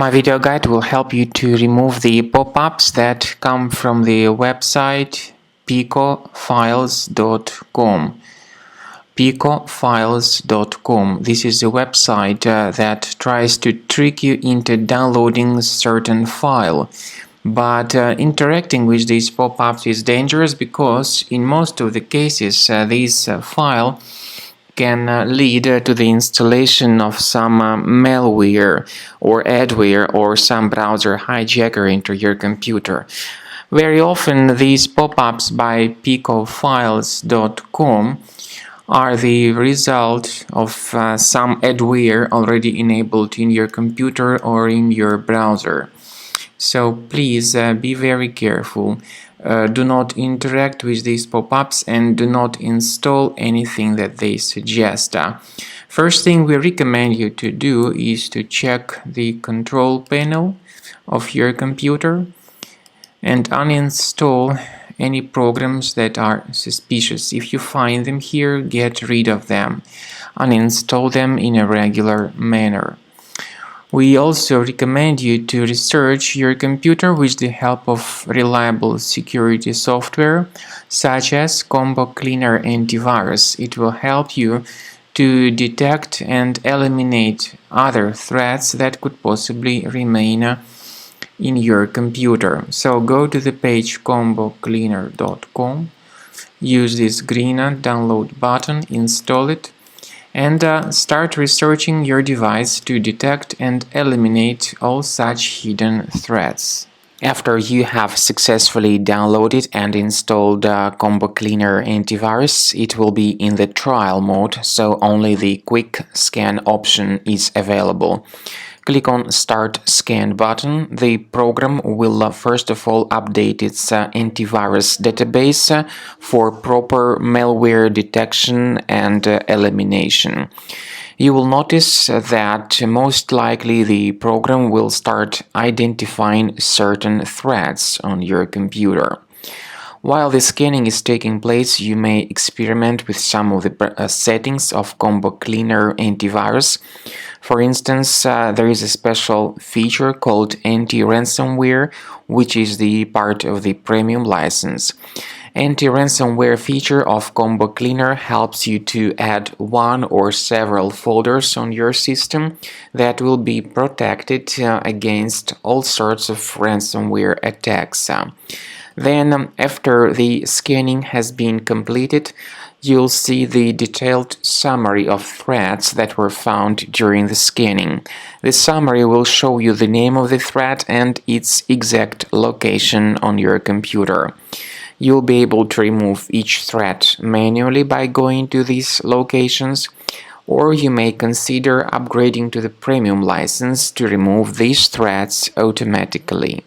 My video guide will help you to remove the pop-ups that come from the website pickofiles.com. Pickofiles.com. This is a website that tries to trick you into downloading a certain file. But interacting with these pop-ups is dangerous because in most of the cases this file can lead to the installation of some malware or adware or some browser hijacker into your computer. Very often these pop-ups by pickofiles.com are the result of some adware already enabled in your computer or in your browser. So please be very careful. Do not interact with these pop-ups and do not install anything that they suggest. First thing we recommend you to do is to check the control panel of your computer and uninstall any programs that are suspicious. If you find them here, get rid of them. Uninstall them in a regular manner. We also recommend you to research your computer with the help of reliable security software such as Combo Cleaner Antivirus. It will help you to detect and eliminate other threats that could possibly remain in your computer. So go to the page combocleaner.com, use this green download button, install it, and start researching your device to detect and eliminate all such hidden threats. After you have successfully downloaded and installed Combo Cleaner Antivirus, it will be in the trial mode, so only the quick scan option is available. Click on Start Scan button. The program will first of all update its antivirus database for proper malware detection and elimination. You will notice that most likely the program will start identifying certain threats on your computer. While the scanning is taking place, you may experiment with some of the settings of Combo Cleaner Antivirus. For instance, there is a special feature called anti-ransomware, which is the part of the premium license. Anti-ransomware feature of Combo Cleaner helps you to add one or several folders on your system that will be protected against all sorts of ransomware attacks. Then, after the scanning has been completed, you'll see the detailed summary of threats that were found during the scanning. The summary will show you the name of the threat and its exact location on your computer. You'll be able to remove each threat manually by going to these locations, or you may consider upgrading to the premium license to remove these threats automatically.